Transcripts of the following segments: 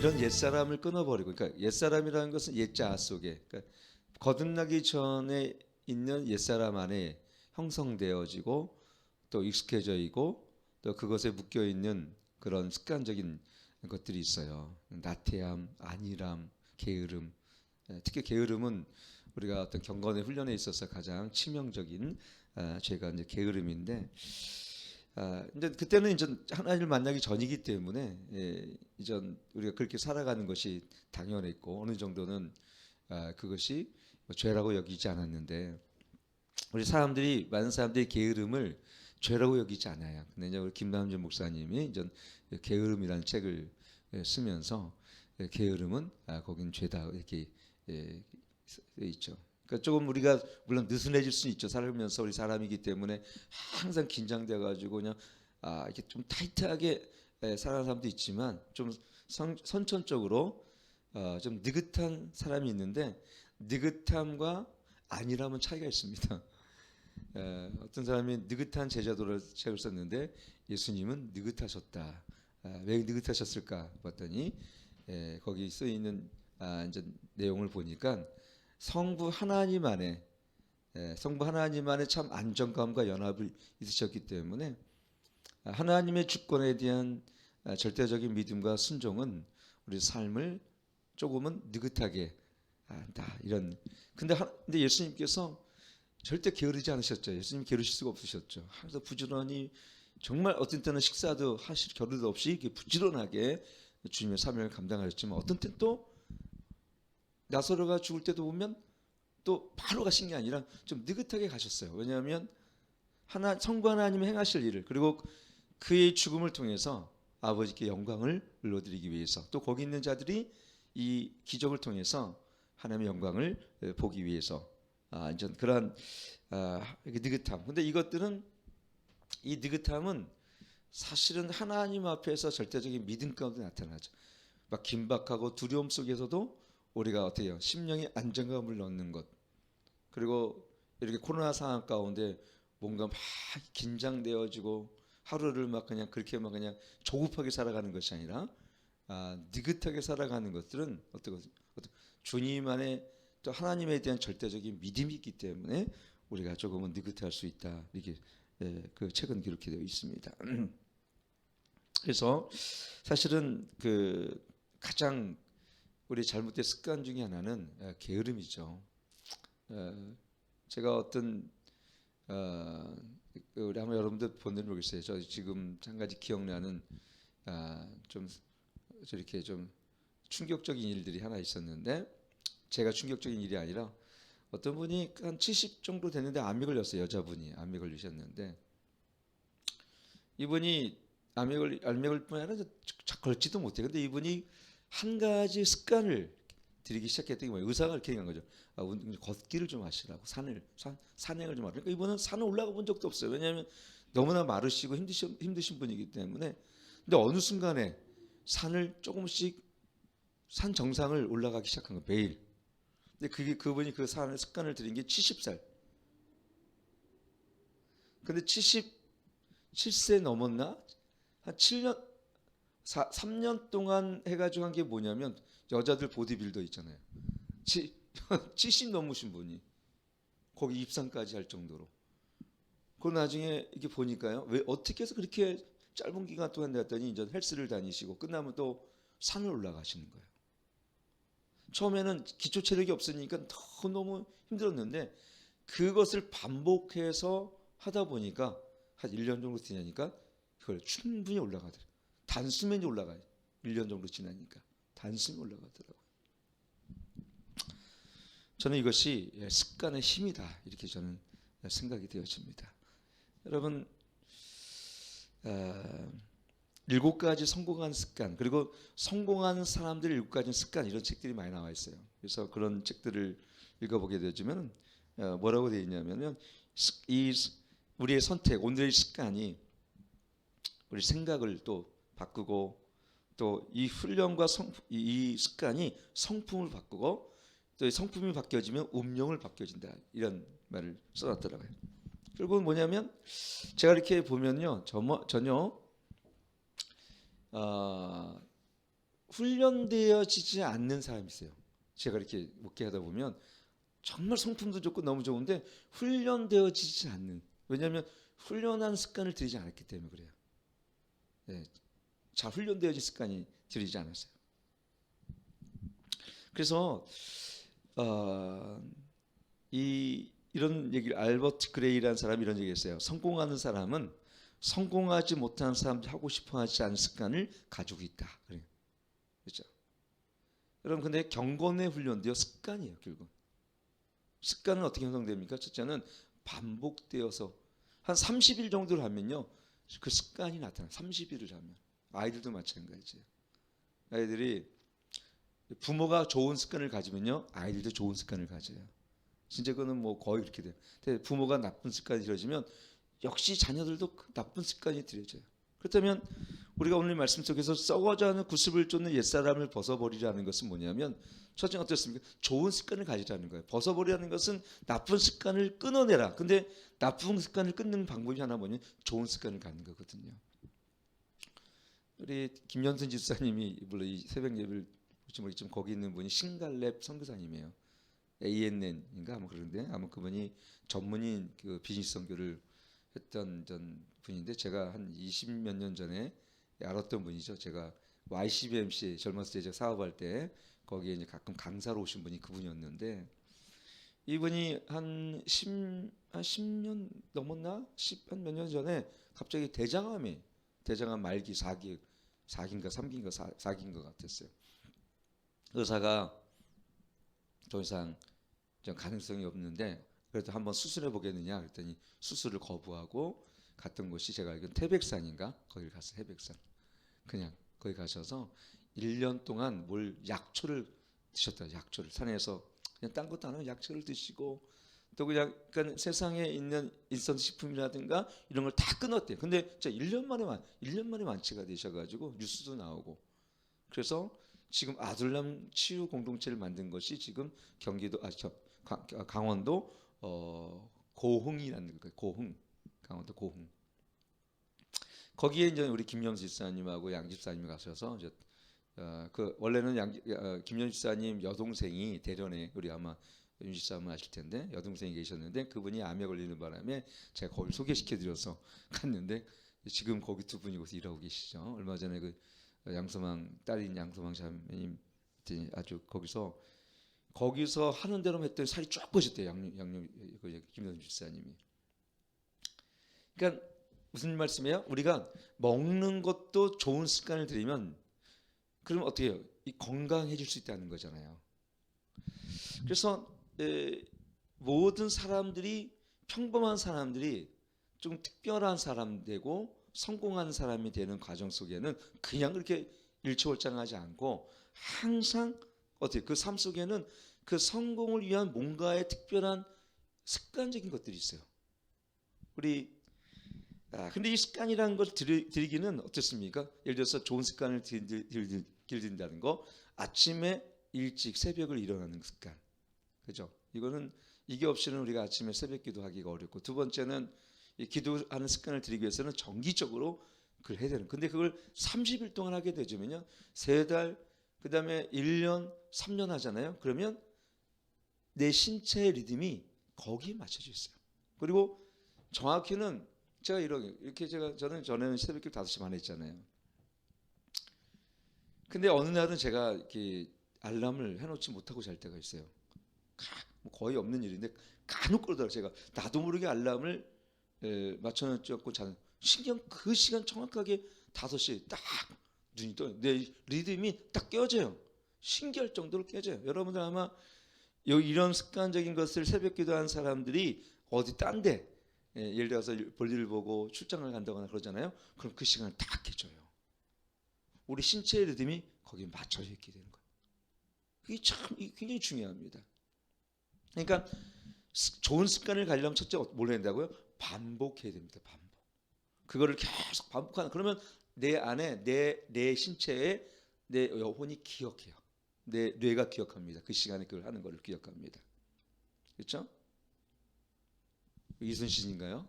이런 옛사람을 끊어버리고, 그러니까 옛사람이라는 것은 옛자 속에, 그러니까 거듭나기 전에 있는 옛사람 안에 형성되어지고 또 익숙해져 있고 또 그것에 묶여 있는 그런 습관적인 것들이 있어요. 나태함, 안일함, 게으름. 특히 게으름은 우리가 어떤 경건의 훈련에 있어서 가장 치명적인 죄가 이제 게으름인데, 근데 그때는 이제 하나님을 만나기 전이기 때문에 이전 우리가 그렇게 살아가는 것이 당연했고 어느 정도는 그것이 뭐 죄라고 여기지 않았는데, 우리 사람들이 많은 사람들이 게으름을 죄라고 여기지 않아요. 근데 이제 우리 김남준 목사님이 이제 게으름이라는 책을 쓰면서 게으름은 거긴 죄다 이렇게 돼 있죠. 그러니까 조금 우리가 물론 느슨해질 수는 있죠. 살면서 우리 사람이기 때문에 항상 긴장돼 가지고 그냥 이렇게 좀 타이트하게 살아가는 사람도 있지만 좀 선천적으로 좀 느긋한 사람이 있는데, 느긋함과 안일함은 차이가 있습니다. 어떤 사람이 느긋한 제자도를 책을 썼는데 예수님은 느긋하셨다. 왜 느긋하셨을까 봤더니 거기 써 있는 이제 내용을 보니까 성부 하나님 안에 참 안정감과 연합을 있으셨기 때문에 하나님의 주권에 대한 절대적인 믿음과 순종은 우리 삶을 조금은 느긋하게 한다. 이런. 근데 예수님께서 절대 게으르지 않으셨죠. 예수님 게으르실 수가 없으셨죠. 항상 부지런히, 정말 어떤 때는 식사도 하실 겨를도 없이 이렇게 부지런하게 주님의 사명을 감당하셨지만, 어떤 때는 또 나사로가 죽을 때도 보면 또 바로 가신 게 아니라 좀 느긋하게 가셨어요. 왜냐하면 성부 하나님이 행하실 일을, 그리고 그의 죽음을 통해서 아버지께 영광을 불러드리기 위해서, 또 거기 있는 자들이 이 기적을 통해서 하나님의 영광을 보기 위해서 이제 그러한 느긋함. 근데 이 느긋함은 사실은 하나님 앞에서 절대적인 믿음 가운데 나타나죠. 막 긴박하고 두려움 속에서도 우리가 어떻게 해요? 심령의 안정감을 넣는 것. 그리고 이렇게 코로나 상황 가운데 뭔가 막 긴장되어지고 하루를 막 그냥 그렇게 막 그냥 조급하게 살아가는 것이 아니라 느긋하게 살아가는 것들은 어떤 주님 안에 또 하나님에 대한 절대적인 믿음이 있기 때문에 우리가 조금은 느긋할 수 있다. 이렇게 그 책은 그렇게 되어 있습니다. 그래서 사실은 그 가장 우리 잘못된 습관 중에 하나는 게으름이죠. 제가 어떤 우리 아마 여러분들 본들 모르겠어요. 저 지금 한 가지 기억나는 좀 저렇게 좀 충격적인 일들이 하나 있었는데, 제가 충격적인 일이 아니라 어떤 분이 한 70 정도 됐는데 암이 걸렸어요. 여자분이 암이 걸리셨는데, 이분이 암이 걸릴 뿐 아니라 걸지도 못해요. 근데 이분이 한 가지 습관을 들이기 시작했던 게 뭐예요? 의사가 이렇게 얘기한 거죠. 걷기를 좀 하시라고, 산행을 좀 하라고. 그러니까 이분은 산을 올라가 본 적도 없어요. 왜냐하면 너무나 마르시고 힘드신 분이기 때문에. 근데 어느 순간에 산을 조금씩 산 정상을 올라가기 시작한 거예요. 매일. 근데 그분이 그 산을 습관을 들인 게 70살. 근데 77세 넘었나? 한 7년, 3년 동안 해가지고 한 게 뭐냐면, 여자들 보디빌더 있잖아요. 70 넘으신 분이 거기 입상까지 할 정도로. 그리고 나중에 이렇게 보니까요, 왜 어떻게 해서 그렇게 짧은 기간 동안 했더니 이제 헬스를 다니시고 끝나면 또 산을 올라가시는 거예요. 처음에는 기초 체력이 없으니까 너무 힘들었는데, 그것을 반복해서 하다 보니까 한 1년 정도 지나니까 그걸 충분히 올라가더라고요. 단수면이 올라가요. 1년 정도 지나니까 단숨에 올라가더라고요. 저는 이것이 습관의 힘이다, 이렇게 저는 생각이 되어집니다. 여러분, 7가지 성공한 습관, 그리고 성공한 사람들의 7가지 습관, 이런 책들이 많이 나와 있어요. 그래서 그런 책들을 읽어보게 되어지면 뭐라고 되어 있냐면은, 우리의 선택, 오늘의 습관이 우리 생각을 또 바꾸고, 또 이 훈련과 이 습관이 성품을 바꾸고, 또 이 성품이 바뀌어지면 운명을 바뀌어진다, 이런 말을 써놨더라고요. 결국은 뭐냐면, 제가 이렇게 보면요, 전혀 훈련되어지지 않는 사람이 있어요. 제가 이렇게 목회하다 보면 정말 성품도 좋고 너무 좋은데 훈련되어지지 않는. 왜냐하면 훈련한 습관을 들이지 않았기 때문에 그래요. 네, 잘 훈련되어진 습관이 들이지 않았어요. 그래서 이런 얘기를 알버트 그레이라는 사람이 이런 얘기했어요. 성공하는 사람은 성공하지 못하는 사람들이 하고 싶어하지 않은 습관을 가지고 있다. 그래요. 그렇죠? 여러분 근데 경건의 훈련도요 습관이에요. 결국 습관은 어떻게 형성됩니까? 첫째는 반복되어서 한 30일 정도를 하면요 그 습관이 나타나. 30일을 하면 아이들도 마찬가지예요. 아이들이 부모가 좋은 습관을 가지면요 아이들도 좋은 습관을 가져요. 진짜 그거는 뭐 거의 그렇게 돼요. 근데 부모가 나쁜 습관이 들어지면 역시 자녀들도 나쁜 습관이 들여져요. 그렇다면 우리가 오늘 말씀 속에서 썩어져가는 구습을 쫓는 옛사람을 벗어버리라는 것은 뭐냐면 첫째 어떻습니까? 좋은 습관을 가지라는 거예요. 벗어버리라는 것은 나쁜 습관을 끊어내라. 근데 나쁜 습관을 끊는 방법이 하나 뭐냐면 좋은 습관을 갖는 거거든요. 우리 김연순 집사님이 물론 이 새벽 예배를 지금 거기 있는 분이 신갈렙 선교사님이에요. ANN인가 아마 그런데 아마 그분이 전문인 그 비즈니스 선교를 했던 전 분인데 제가 한 20몇 년 전에 알았던 분이죠. 제가 YCBMC 젊었을 때 제가 사업할 때 거기에 이제 가끔 강사로 오신 분이 그분이었는데 이분이 한 10년 넘었나? 10한 몇 년 전에 갑자기 대장암 말기 4기인가 3기인가 4기인 것 같았어요. 의사가 더 이상 좀 가능성이 없는데 그래도 한번 수술해 보겠느냐 그랬더니 수술을 거부하고 갔던 곳이 제가 알기로는 태백산인가 거기 가서 태백산 그냥 거기 가셔서 1년 동안 약초를 드셨다. 약초를 산에서 그냥 딴 것도 안 하고 약초를 드시고 또 그냥 그러니까 세상에 있는 인스턴트 식품이라든가 이런 걸 다 끊었대요. 근데 진짜 1년 만에 완치가 되셔가지고 뉴스도 나오고 그래서 지금 아들남 치유 공동체를 만든 것이 지금 경기도 강원도 고흥이라는 거예요. 고흥 강원도 고흥 거기에 이제 우리 김영수 집사님하고 양 집사님이 가셔서 이제 그 원래는 김영수 집사님 여동생이 대련에 우리 아마 윤 집사님 아실 텐데 여동생이 계셨는데 그분이 암에 걸리는 바람에 제가 거기 소개시켜드려서 갔는데 지금 거기 두 분이 거기서 일하고 계시죠. 얼마 전에 그 양소망 딸인 양소망 자매님 아주 거기서 하는 대로 했더니 살이 쫙 빠졌대요. 양념 김영수 집사님이. 그러니까 무슨 말씀이에요? 우리가 먹는 것도 좋은 습관을 들이면 그러면 어떻게 해요? 건강해질 수 있다는 거잖아요. 그래서 모든 사람들이 평범한 사람들이 좀 특별한 사람 되고 성공한 사람이 되는 과정 속에는 그냥 그렇게 일취월장하지 않고 항상 어떻게 그 삶 속에는 그 성공을 위한 뭔가의 특별한 습관적인 것들이 있어요. 근데 이 습관이라는 걸 들이기는 어떻습니까? 예를 들어서 좋은 습관을 들인다는 거, 아침에 일찍 새벽을 일어나는 습관, 그죠? 이게 없이는 우리가 아침에 새벽 기도하기가 어렵고, 두 번째는 이 기도하는 습관을 들이기 위해서는 정기적으로 그걸 해야 되는. 근데 그걸 30일 동안 하게 되면요, 3달, 그 다음에 1년, 3년 하잖아요. 그러면 내 신체의 리듬이 거기에 맞춰져 있어요. 그리고 정확히는 제가 이렇게 저는 전에는 새벽 기도 5시 반에 했잖아요. 근데 어느 날은 제가 이렇게 알람을 해놓지 못하고 잘 때가 있어요. 거의 없는 일인데 간혹 그러더라고요. 제가 나도 모르게 알람을 맞춰놓고 자는 신경 그 시간 정확하게 5시에 딱 눈이 떠요. 내 리듬이 딱 깨져요. 신기할 정도로 깨져요. 여러분들 아마 이런 습관적인 것을 새벽 기도하는 사람들이 어디 딴데 예를 들어서 볼일을 보고 출장을 간다거나 그러잖아요. 그럼 그 시간을 딱 깨져요. 우리 신체의 리듬이 거기에 맞춰져 있게 되는 거예요. 그게 참 굉장히 중요합니다. 그러니까 좋은 습관을 가지려면 첫째 뭘 해야 된다고요? 반복해야 됩니다. 반복. 그거를 계속 반복하는. 그러면 내 안에 내 신체에 내 영혼이 기억해요. 내 뇌가 기억합니다. 그 시간에 그걸 하는 것을 기억합니다. 그렇죠? 이순신인가요?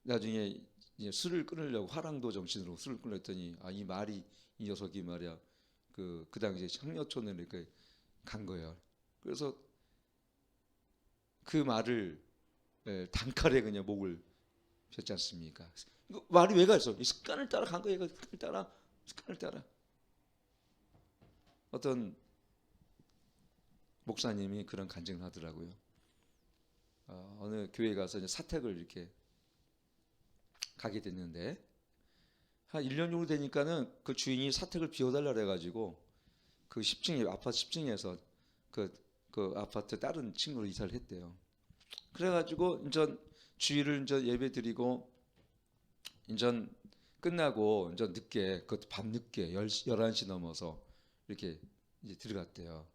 나중에 이제 술을 끊으려고 화랑도 정신으로 술을 끊었더니 이 말이 이 녀석이 말이야 그 당시에 청려촌에 이렇게 간 거예요. 그래서 그 말을 단칼에 그냥 목을 폈지 않습니까? 이거 말이 왜 갔어? 이 습관을 따라 간 거예요. 습관을 따라. 어떤 목사님이 그런 간증을 하더라고요. 어느 교회 가서 이제 사택을 이렇게 가게 됐는데 한 1년 정도 되니까는 그 주인이 사택을 비워달라 그래가지고 그 10층에 아파트 10층에서 그 아파트 다른 층으로 이사를 했대요. 그래가지고 이제 주일을 이제 예배 드리고 이제 끝나고 이제 늦게 그것도 밤 늦게 11시 넘어서 이렇게 이제 들어갔대요.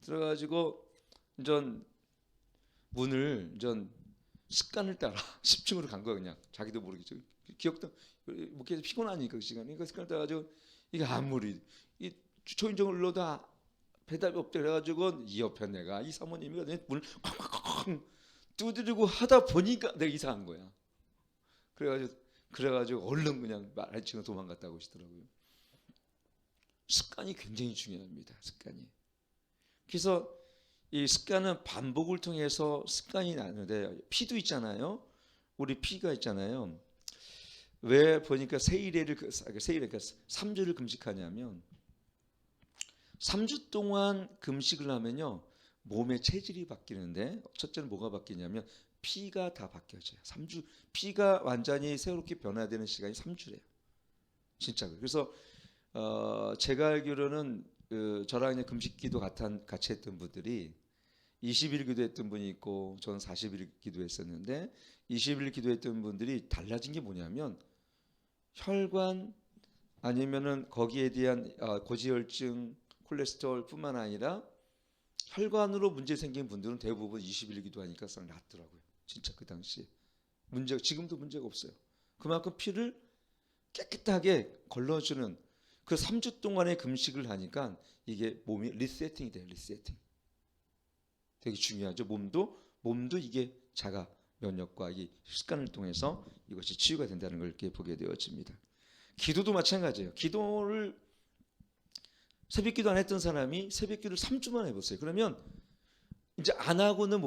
들어가지고 이제 문을 이제 습관을 따라 10층으로 간 거야. 그냥 자기도 모르겠죠. 기억도 목회에서 피곤하니까 그 시간에 그 습관을 따라가지고 이게 아무리 이 초인종을 눌러도 배답이 없대. 그래가지고 이 옆에 내가 이 사모님이가 내 문을 쾅쾅쾅 두드리고 하다 보니까 내가 이상한 거야. 그래가지고 얼른 그냥 말해치고 도망갔다고 하시더라고요. 습관이 굉장히 중요합니다. 습관이. 그래서 이 습관은 반복을 통해서 습관이 나는데 피도 있잖아요. 우리 피가 있잖아요. 왜 보니까 세일에를 3주를 금식하냐면 3주 동안 금식을 하면요 몸의 체질이 바뀌는데 첫째는 뭐가 바뀌냐면 피가 다 바뀌어져요. 3주 피가 완전히 새롭게 변화되는 시간이 3주래요. 진짜 그래서 제가 알기로는 저랑 이제 금식기도 같이 했던 분들이 20일 기도했던 분이 있고 저는 40일 기도했었는데 20일 기도했던 분들이 달라진 게 뭐냐면 혈관 아니면은 거기에 대한 고지혈증, 콜레스테롤뿐만 아니라 혈관으로 문제 생긴 분들은 대부분 20일 기도하니까 싹 낫더라고요. 진짜 그 당시에 지금도 문제가 없어요. 그만큼 피를 깨끗하게 걸러주는 그 3주 동안의 금식을 하니까 이게 몸이 리세팅이 돼요. 리세팅. 되게 중요하죠. 몸도 이게 자가 면역과 이 습관을 통해서 이것이 치유가 된다는 걸 이렇게 보게 되어집니다. 기도도 마찬가지예요. 기도를 새벽기도 안 했던 사람이 새벽기도를 3주만 해보세요. 그러면 이제 안 하고는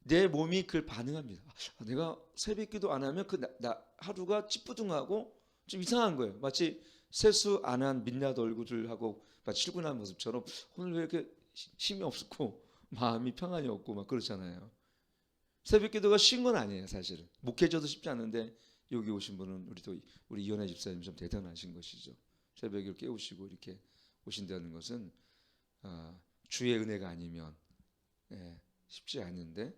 내 몸이 그걸 반응합니다. 내가 새벽기도 안 하면 나 하루가 찌뿌둥하고 좀 이상한 거예요. 마치 세수 안 한 민낯 얼굴들하고 출근한 모습처럼 오늘 왜 이렇게 힘이 없고 마음이 평안이 없고 막 그렇잖아요. 새벽기도가 쉬운 건 아니에요. 사실은 목회자도 쉽지 않은데 여기 오신 분은 우리 이현애 집사님 좀 대단하신 것이죠. 새벽을 깨우시고 이렇게 오신다는 것은 주의 은혜가 아니면 쉽지 않은데,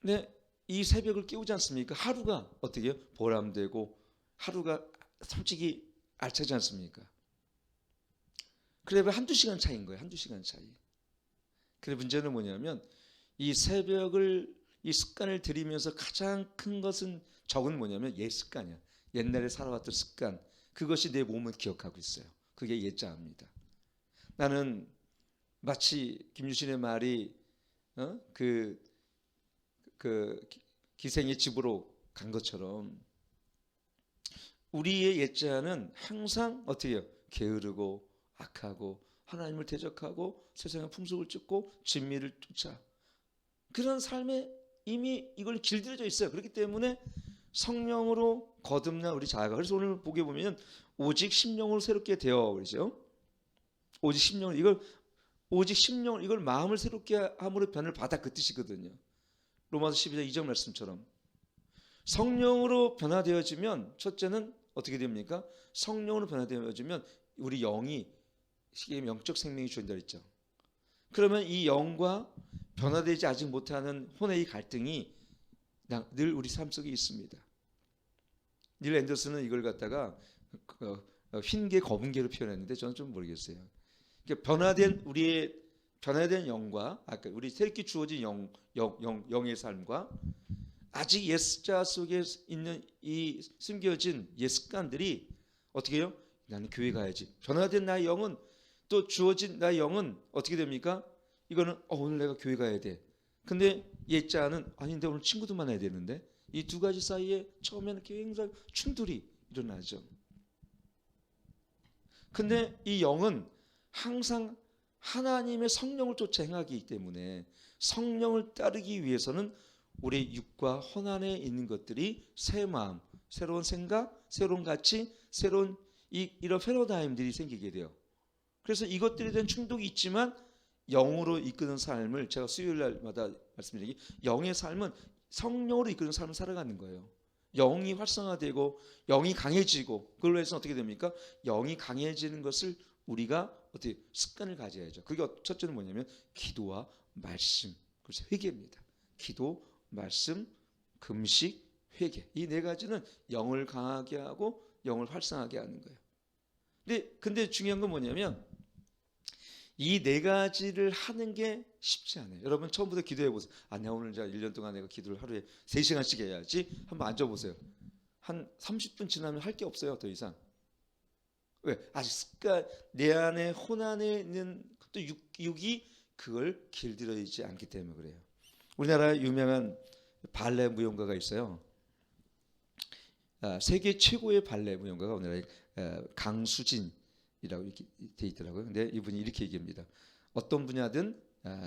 근데 이 새벽을 깨우지 않습니까? 하루가 어떻게 해요? 보람되고 하루가 솔직히 알차지 않습니까? 그래 한두 시간 차이인 거예요. 한두 시간 차이. 그래 문제는 뭐냐면 이 새벽을 이 습관을 들이면서 가장 큰 것은 적은 뭐냐면 옛 습관이야. 옛날에 살아왔던 습관. 그것이 내 몸을 기억하고 있어요. 그게 옛자입니다. 나는 마치 김유신의 말이 기생의 집으로 간 것처럼 우리의 옛자는 항상 어떻게 해요? 게으르고 악하고 하나님을 대적하고 세상의 풍속을 쫓고 진미를 쫓아 그런 삶에 이미 이걸 길들여져 있어요. 그렇기 때문에 성령으로 거듭난 우리 자아가 그래서 오늘 보게 보면 오직 심령으로 새롭게 되어 그러죠. 오직 심령을 이걸 마음을 새롭게 함으로 변을 받아 그 뜻이거든요. 로마서 12장 2절 말씀처럼 성령으로 변화되어지면 첫째는 어떻게 됩니까? 성령으로 변화되어지면 우리 영이 영적 생명이 주어진다 했죠. 그러면 이 영과 변화되지 아직 못하는 혼의 이 갈등이 늘 우리 삶 속에 있습니다. 닐 앤더슨은 이걸 갖다가 흰개 검은개로 표현했는데 저는 좀 모르겠어요. 그러니까 우리의 변화된 영과 아까 우리 새롭게 주어진 영의 삶과 아직 옛자 속에 있는 이 숨겨진 옛 습관들이 어떻게 해요? 나는 교회 가야지. 변화된 나의 영은 또 주어진 나의 영은 어떻게 됩니까? 이거는 오늘 내가 교회 가야 돼. 근데 옛자는 아닌데 오늘 친구도 만나야 되는데 이 두 가지 사이에 처음에는 굉장히 충돌이 일어나죠. 근데 이 영은 항상 하나님의 성령을 쫓아 행하기 때문에 성령을 따르기 위해서는 우리 육과 혼안에 있는 것들이 새 마음, 새로운 생각, 새로운 가치, 새로운 이런 패러다임들이 생기게 돼요. 그래서 이것들에 대한 충돌이 있지만 영으로 이끄는 삶을 제가 수요일 날마다 말씀드리기, 영의 삶은 성령으로 이끄는 삶을 살아가는 거예요. 영이 활성화되고 영이 강해지고, 그걸로 해서 어떻게 됩니까? 영이 강해지는 것을 우리가 어떻게 습관을 가져야죠. 그게 첫째는 뭐냐면 기도와 말씀, 그래서 회개입니다. 기도, 말씀, 금식, 회개. 이 네 가지는 영을 강하게 하고 영을 활성하게 하는 거예요. 근데 중요한 건 뭐냐면 이 네 가지를 하는 게 쉽지 않아요. 여러분 처음부터 기도해 보세요. 내가 오늘 1년 동안 내가 기도를 하루에 3시간씩 해야지. 한번 앉아보세요. 한 30분 지나면 할 게 없어요. 더 이상. 왜? 아직 습관, 내 안에 혼안에 있는 또 육이 그걸 길들여지지 않기 때문에 그래요. 우리나라 유명한 발레 무용가가 있어요. 세계 최고의 발레 무용가가 우리나라의 강수진이라고 이렇게 돼 있더라고요. 근데 이분이 이렇게 얘기합니다. 어떤 분야든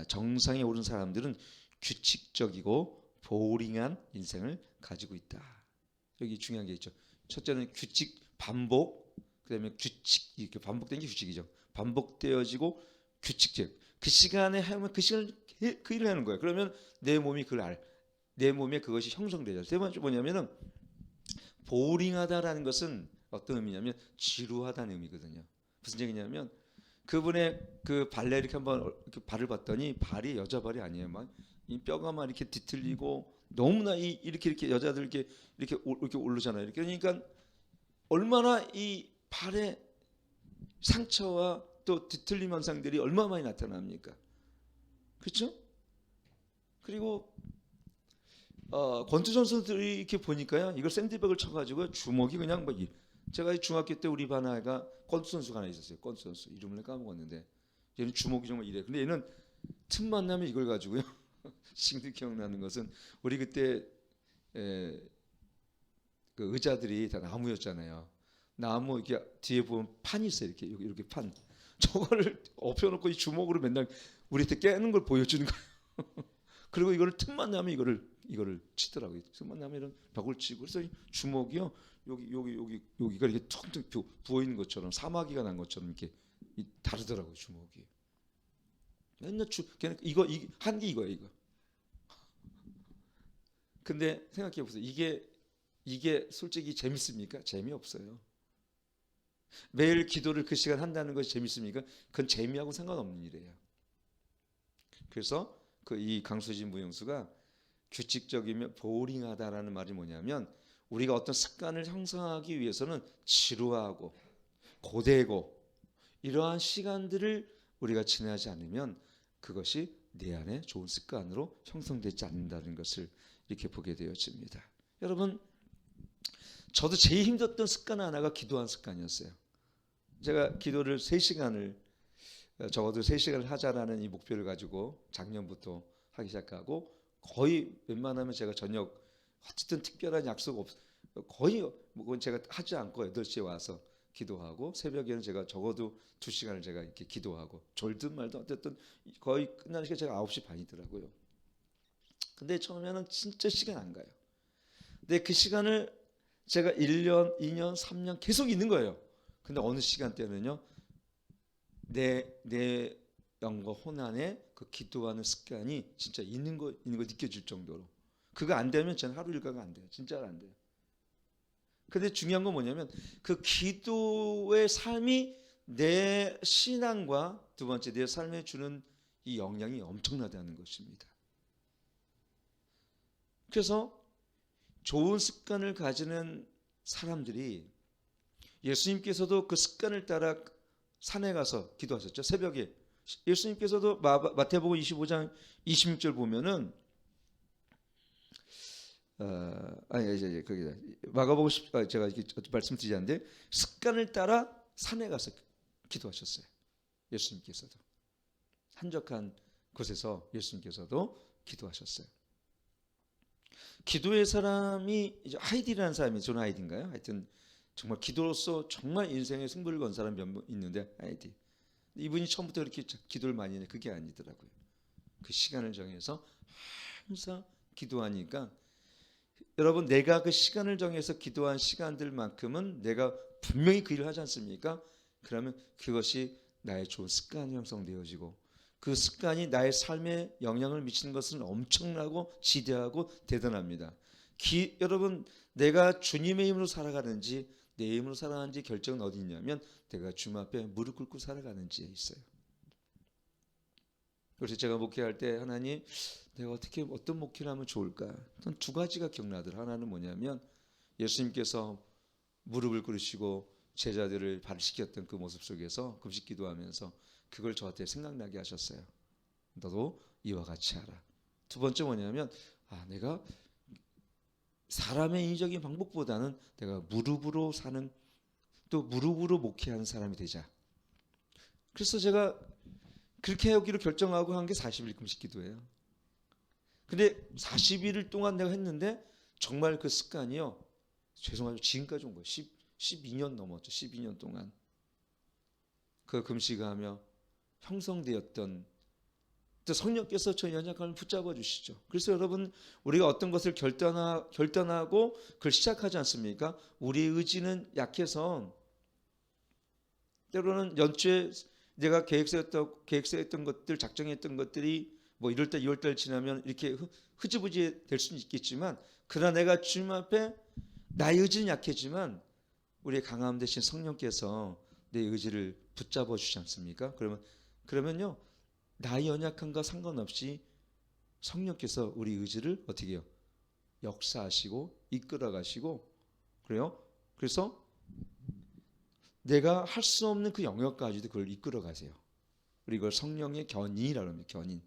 정상에 오른 사람들은 규칙적이고 보링한 인생을 가지고 있다. 여기 중요한 게 있죠. 첫째는 규칙, 반복, 그다음에 규칙, 이렇게 반복된 게 규칙이죠. 반복되어지고 규칙적. 그 시간에 하면 그 시간을 그 일을 하는 거예요. 그러면 내 몸이 그걸 내 몸에 그것이 형성되죠. 세 번째 뭐냐면은 보링하다라는 것은 어떤 의미냐면 지루하다는 의미거든요. 무슨 얘기냐면 그분의 그 발레 이렇게 한번 이렇게 발을 봤더니 발이 여자 발이 아니에요. 막 이 뼈가 막 이렇게 뒤틀리고 너무나 이렇게 여자들 이렇게 오르잖아요. 이렇게 그러니까 얼마나 이 발의 상처와 또 뒤틀림 현상들이 얼마 많이 나타납니까? 그렇죠? 그리고 권투 선수들이 이렇게 보니까요, 이걸 샌드백을 쳐가지고 주먹이 그냥 뭐 제가 중학교 때 우리 반 아이가 권투 선수가 하나 있었어요. 권투 선수 이름을 까먹었는데 얘는 주먹이 정말 이래. 근데 얘는 틈만 나면 이걸 가지고요. 지금도 기억나는 것은 우리 그때 그 의자들이 다 나무였잖아요. 나무 이렇게 뒤에 보면 판이 있어요. 이렇게 판. 저거를 엎혀놓고 이 주먹으로 맨날 우리한테 깨는 걸 보여주는 거예요. 그리고 이거를 틈만 나면 이거를 치더라고요. 틈만 나면 이런 벽을 치고 그래서 이 주먹이요 여기가 이렇게 툭툭 부어 있는 것처럼 사마귀가 난 것처럼 이렇게 다르더라고요. 주먹이. 맨날 걔는 이거 한 게 이거예요. 이거. 근데 생각해 보세요. 이게 솔직히 재밌습니까? 재미없어요. 매일 기도를 그 시간 한다는 것이 재밌습니까? 그건 재미하고 상관없는 일이에요. 그래서 이 강수진 무용수가 규칙적이며 보링하다라는 말이 뭐냐면 우리가 어떤 습관을 형성하기 위해서는 지루하고 고되고 이러한 시간들을 우리가 지나지 않으면 그것이 내 안에 좋은 습관으로 형성되지 않는다는 것을 이렇게 보게 되어집니다. 여러분, 저도 제일 힘들었던 습관 하나가 기도한 습관이었어요. 제가 기도를 3시간을 적어도 3시간을 하자라는 이 목표를 가지고 작년부터 하기 시작하고 거의 웬만하면 제가 저녁 어쨌든 특별한 약속 거의 그건 제가 하지 않고 8시에 와서 기도하고 새벽에는 제가 적어도 2시간을 제가 이렇게 기도하고 졸든 말든 어쨌든 거의 끝나는 시간 제가 9시 반이더라고요. 근데 처음에는 진짜 시간 안 가요. 근데 그 시간을 제가 1년, 2년, 3년 계속 있는 거예요. 근데 어느 시간대는요. 내 영과 혼안에 그 기도하는 습관이 진짜 있는 거 느껴질 정도로 그거 안 되면 저는 하루 일과가 안 돼요. 진짜로 안 돼요. 근데 중요한 건 뭐냐면 그 기도의 삶이 내 신앙과 두 번째 내 삶에 주는 이 영향이 엄청나다는 것입니다. 그래서 좋은 습관을 가지는 사람들이 예수님께서도 그 습관을 따라 산에 가서 기도하셨죠. 새벽에 예수님께서도 마태복음 25장 26절 보면은 이제 거기다 마가복음 제가 이렇게 말씀드리지 않는데 습관을 따라 산에 가서 기도하셨어요. 예수님께서도 한적한 곳에서 예수님께서도 기도하셨어요. 기도의 사람이 이제 하이디라는 사람이 존 하이디인가요? 하여튼 정말 기도로서 정말 인생의 승부를 건 사람이 몇 분 있는데 하이디. 이분이 처음부터 그렇게 기도를 많이 했는데 그게 아니더라고요. 그 시간을 정해서 항상 기도하니까 여러분 내가 그 시간을 정해서 기도한 시간들만큼은 내가 분명히 그 일을 하지 않습니까? 그러면 그것이 나의 좋은 습관이 형성되어지고 그 습관이 나의 삶에 영향을 미치는 것은 엄청나고 지대하고 대단합니다. 여러분 내가 주님의 힘으로 살아가는지 내 힘으로 살아가는지 결정은 어디 있냐면 내가 주님 앞에 무릎 꿇고 살아가는지에 있어요. 그래서 제가 목회할 때 하나님 내가 어떻게 어떤 목회를 하면 좋을까? 두 가지가 기억나더라. 하나는 뭐냐면 예수님께서 무릎을 꿇으시고 제자들을 발시켰던 그 모습 속에서 금식 기도하면서 그걸 저한테 생각나게 하셨어요. 너도 이와 같이 하라. 두 번째 뭐냐면 내가 사람의 인위적인 방법보다는 내가 무릎으로 사는 또 무릎으로 목회하는 사람이 되자. 그래서 제가 그렇게 하기로 결정하고 한 게 40일 금식 기도예요. 근데 40일 동안 내가 했는데 정말 그 습관이요. 죄송하죠. 지금까지 온 거예요. 12년 넘었죠. 12년 동안. 그 금식하며 형성되었던 또 성령께서 저 연약함을 붙잡아 주시죠. 그래서 여러분 우리가 어떤 것을 결단하고 그걸 시작하지 않습니까? 우리의 의지는 약해서 때로는 연초에 내가 계획서했던 것들, 작정했던 것들이 뭐 1월달, 2월달 지나면 이렇게 흐지부지 될 수는 있겠지만 그러나 내가 주님 앞에 나의 의지는 약해지만 우리의 강함 대신 성령께서 내 의지를 붙잡아 주지 않습니까? 그러면요 나의 연약함과 상관없이 성령께서 우리 의지를 어떻게 해요? 역사하시고 이끌어 가시고 그래요? 그래서 내가 할 수 없는 그 영역까지도 그걸 이끌어 가세요. 그리고 이걸 성령의 견인이라고 합니다. 견인.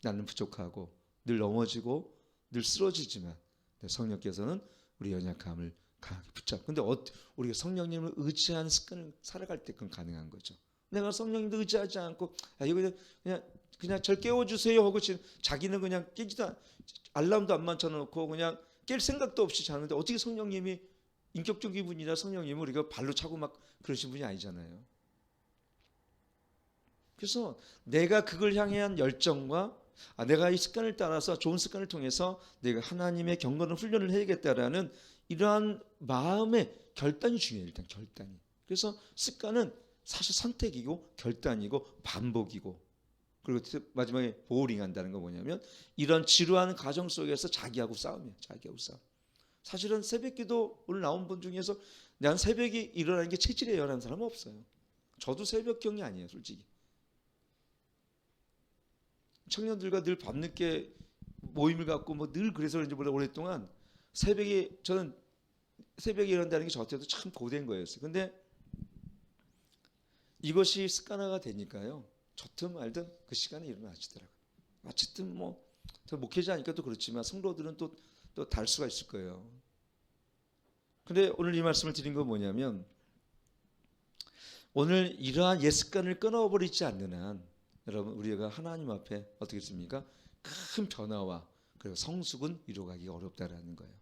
나는 부족하고 늘 넘어지고 늘 쓰러지지만 성령께서는 우리 연약함을 강하게 붙잡고 근데 우리가 성령님을 의지하는 습관을 살아갈 때 그건 가능한 거죠. 내가 성령님도 의지하지 않고 이거 그냥 절 깨워주세요 하고 자기는 그냥 깨지도 알람도 안 맞춰놓고 그냥 깰 생각도 없이 자는데 어떻게 성령님이 인격적인 분이나 성령님을 우리가 발로 차고 막 그러신 분이 아니잖아요. 그래서 내가 그걸 향한 열정과 내가 이 습관을 따라서 좋은 습관을 통해서 내가 하나님의 경건한 훈련을 해야겠다라는 이러한 마음의 결단이 중요해요. 일단 결단이. 그래서 습관은 사실 선택이고 결단이고 반복이고 그리고 마지막에 보호링 한다는 건 뭐냐면 이런 지루한 과정 속에서 자기하고 싸움이에요. 자기하고 싸움. 사실은 새벽기도 오늘 나온 분 중에서 난 새벽에 일어나는 게 체질이에요 라는 사람은 없어요. 저도 새벽경이 아니에요 솔직히. 청년들과 늘 밤늦게 모임을 갖고 뭐 늘 그래서 그런지 몰라 오랫동안 저는 새벽에 일어난다는 게 저한테도 참 고된 거였어요. 근데 이것이 습관화가 되니까요. 좋든 말든 그 시간에 일어나시더라고요. 어쨌든 저 목회자니까 또 그렇지만 성도들은 또 다를 수가 있을 거예요. 근데 오늘 이 말씀을 드린 건 뭐냐면 오늘 이러한 옛 습관을 끊어버리지 않는 한 여러분 우리가 하나님 앞에 어떻게 했습니까? 큰 변화와 그리고 성숙은 이루어가기가 어렵다라는 거예요.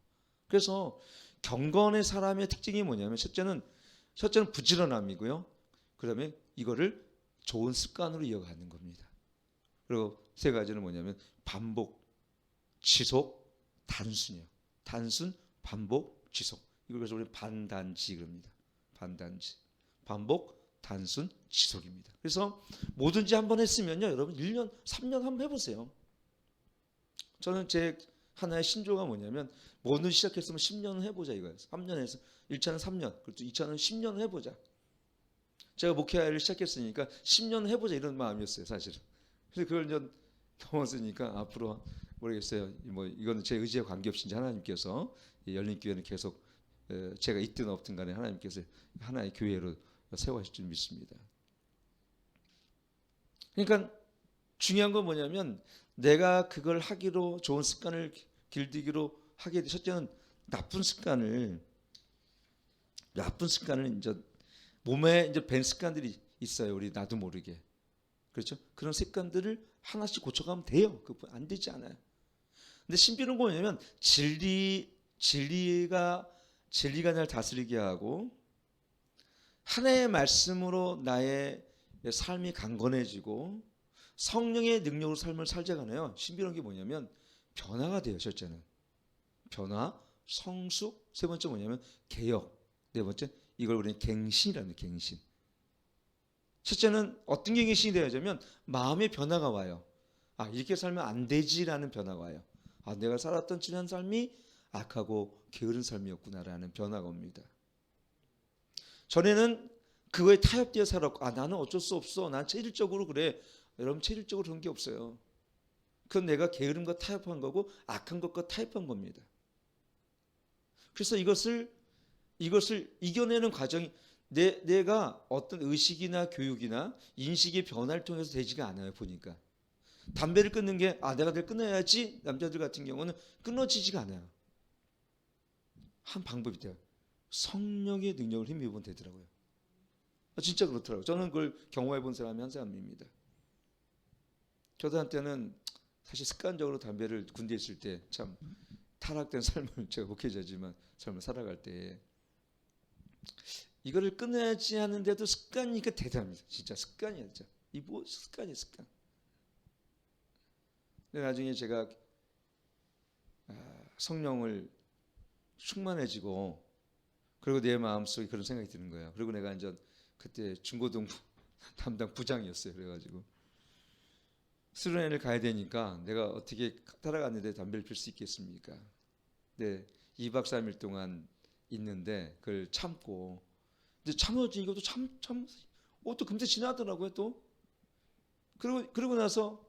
그래서 경건의 사람의 특징이 뭐냐면 첫째는 부지런함이고요. 그다음에 이거를 좋은 습관으로 이어가는 겁니다. 그리고 세 가지는 뭐냐면 반복, 지속, 단순이에요. 단순, 반복, 지속. 이걸 그래서 우리 반단지 그럽니다. 반단지. 반복, 단순, 지속입니다. 그래서 뭐든지 한번 했으면요. 여러분 1년, 3년 한번 해보세요. 저는 제 하나의 신조가 뭐냐면 뭐든 시작했으면 10년은 해보자 이거예요. 3년에서 1차는 3년, 그리고 2차는 10년 해보자. 제가 목회를 시작했으니까 10년 해보자 이런 마음이었어요 사실은. 그래서 그걸 이제 넘었으니까 앞으로 모르겠어요. 이거는 제 의지에 관계없이 하나님께서 열린교회는 계속 제가 있든 없든 간에 하나님께서 하나의 교회로 세워하실 줄 믿습니다. 그러니까 중요한 건 뭐냐면 내가 그걸 하기로 좋은 습관을 길들이기로 하게 돼. 첫째는 나쁜 습관을 이제 몸에 이제 밴 습관들이 있어요. 우리 나도 모르게. 그렇죠? 그런 습관들을 하나씩 고쳐가면 돼요. 그거 안 되지 않아요. 근데 신비로운 건 뭐냐면 진리가 날 다스리게 하고 하나님의 말씀으로 나의 삶이 강건해지고 성령의 능력으로 삶을 살자가네요. 신비로운 게 뭐냐면 변화가 돼요. 첫째는 변화, 성숙, 세 번째 뭐냐면 개혁, 네 번째 이걸 우리는 갱신이라는 갱신. 첫째는 어떤 게 갱신이 되어야냐면 마음의 변화가 와요. 아, 이렇게 살면 안 되지라는 변화가 와요. 아, 내가 살았던 지난 삶이 악하고 게으른 삶이었구나라는 변화가 옵니다. 전에는 그거에 타협되어 살았고, 아, 나는 어쩔 수 없어. 난 체질적으로 그래. 여러분, 체질적으로 그런 게 없어요. 그건 내가 게으름과 타협한 거고 악한 것과 타협한 겁니다. 그래서 이것을 이겨내는 과정이 내가 어떤 의식이나 교육이나 인식의 변화를 통해서 되지가 않아요. 보니까 담배를 끊는 게 내가 내일 끊어야지. 남자들 같은 경우는 끊어지지가 않아요. 한 방법이 돼요. 성령의 능력을 힘입으면 되더라고요. 진짜 그렇더라고요. 저는 그걸 경험해 본 사람이 한 사람입니다. 저도 한때는 사실 습관적으로 담배를 군대에 있을 때 참 타락된 삶을 제가 목회자지만 삶을 살아갈 때 이거를 끊어야지 하는데도 습관이니까 대단합니다. 진짜 습관이야. 진짜. 이 뭐 습관이야 습관. 근데 나중에 제가 성령을 충만해지고 그리고 내 마음속에 그런 생각이 드는 거예요. 그리고 내가 이제 그때 중고등부 담당 부장이었어요. 그래가지고 수련회를 가야 되니까 내가 어떻게 따라갔는데 담배를 필 수 있겠습니까? 네, 2박 3일 동안 있는데 그걸 참고 근데 참아지 이것도 또 금세 지나더라고요 또. 그리고 나서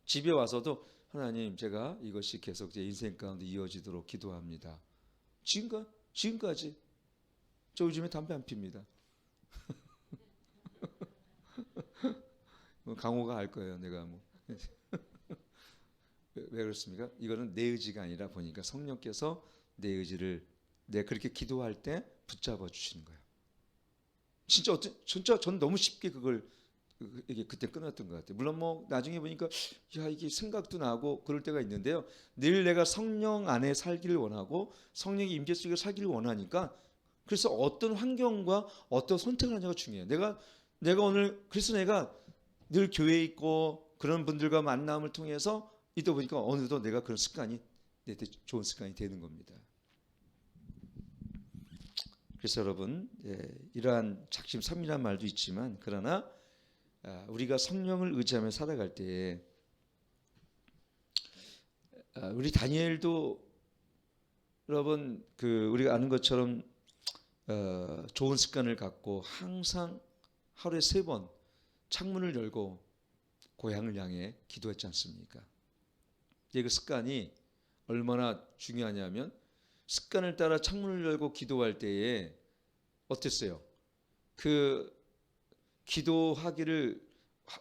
집에 와서도 하나님 제가 이것이 계속 제 인생 가운데 이어지도록 기도합니다. 지금까지 저 요즘에 담배 안 핍니다. 강호가 알 거예요. 내가 뭐 왜 그렇습니까? 이거는 내 의지가 아니라 보니까 성령께서 내 의지를 내가 그렇게 기도할 때 붙잡아 주시는 거예요. 진짜 전 너무 쉽게 그걸 이게 그때 끊었던 것 같아요. 물론 뭐 나중에 보니까 이게 생각도 나고 그럴 때가 있는데요. 늘 내가 성령 안에 살기를 원하고 성령의 임재 속에 살기를 원하니까 그래서 어떤 환경과 어떤 선택을 하냐가 중요해요. 내가 오늘 그래서 내가 늘 교회에 있고 그런 분들과 만남을 통해서 있다 보니까 어느덧 내가 그런 습관이 내 좋은 습관이 되는 겁니다. 그래서 여러분 이러한 작심삼일한 말도 있지만 그러나 우리가 성령을 의지하며 살아갈 때에 우리 다니엘도 여러분 우리가 아는 것처럼 좋은 습관을 갖고 항상 하루에 3번 창문을 열고 고향을 향해 기도했지 않습니까? 그 습관이 얼마나 중요하냐면 습관을 따라 창문을 열고 기도할 때에 어땠어요? 그 기도하기를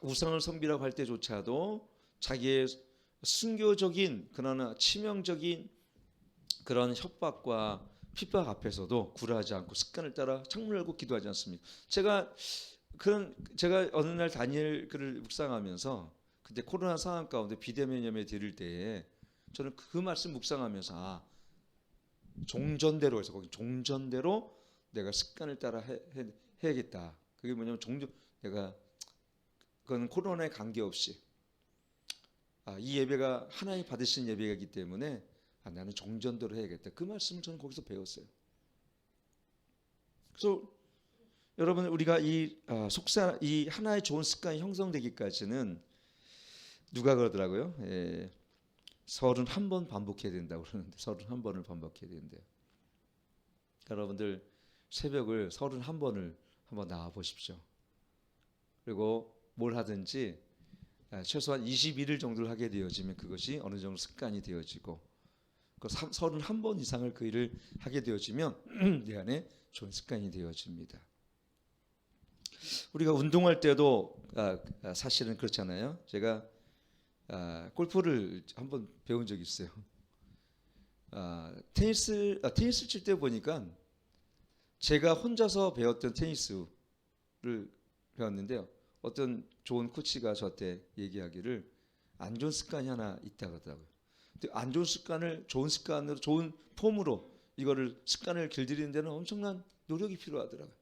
우상을 섬기라고 할 때조차도 자기의 순교적인 그러나 치명적인 그런 협박과 핍박 앞에서도 굴하지 않고 습관을 따라 창문을 열고 기도하지 않습니까? 제가 어느 날 다니엘 글을 묵상하면서 그때 코로나 상황 가운데 비대면 예배 드릴 때에 저는 그 말씀 묵상하면서 종전대로 해서 거기 종전대로 내가 습관을 따라 해야겠다. 그게 뭐냐면 내가 그건 코로나에 관계없이 이 예배가 하나님 받으신 예배이기 때문에 나는 종전대로 해야겠다. 그 말씀을 저는 거기서 배웠어요. 그래서 여러분 우리가 이 하나의 좋은 습관이 형성되기까지는 누가 그러더라고요. 31번 반복해야 된다고 그러는데 31번을 반복해야 된대요. 여러분들 새벽을 31번을 한번 나와 보십시오. 그리고 뭘 하든지 최소한 21일 정도를 하게 되어지면 그것이 어느 정도 습관이 되어지고 그 31번 이상을 그 일을 하게 되어지면 내 안에 좋은 습관이 되어집니다. 우리가 운동할 때도 사실은 그렇잖아요. 제가 골프를 한번 배운 적이 있어요. 테니스 칠 때 보니까 제가 혼자서 배웠던 테니스를 배웠는데요. 어떤 좋은 코치가 저한테 얘기하기를 안 좋은 습관이 하나 있다고 하더라고요. 안 좋은 습관을 좋은 습관으로, 좋은 폼으로 이거를 습관을 길들이는 데는 엄청난 노력이 필요하더라고요.